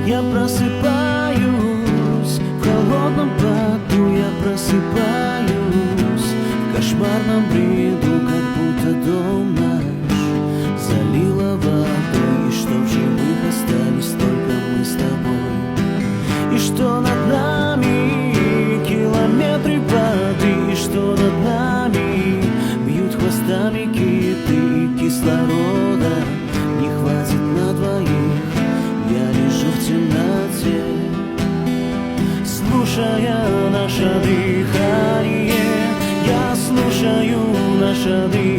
Я просыпаюсь в холодном поту, я просыпаюсь в кошмарном бреду, как будто дом наш залило водой, и что в живых остались только мы с тобой, и что над нами километры воды, и что над нами бьют хвостами киты, кислорода не хватит на двоих. Я лежу в темноте, слушая наше дыхание. Я слушаю наше дыхание.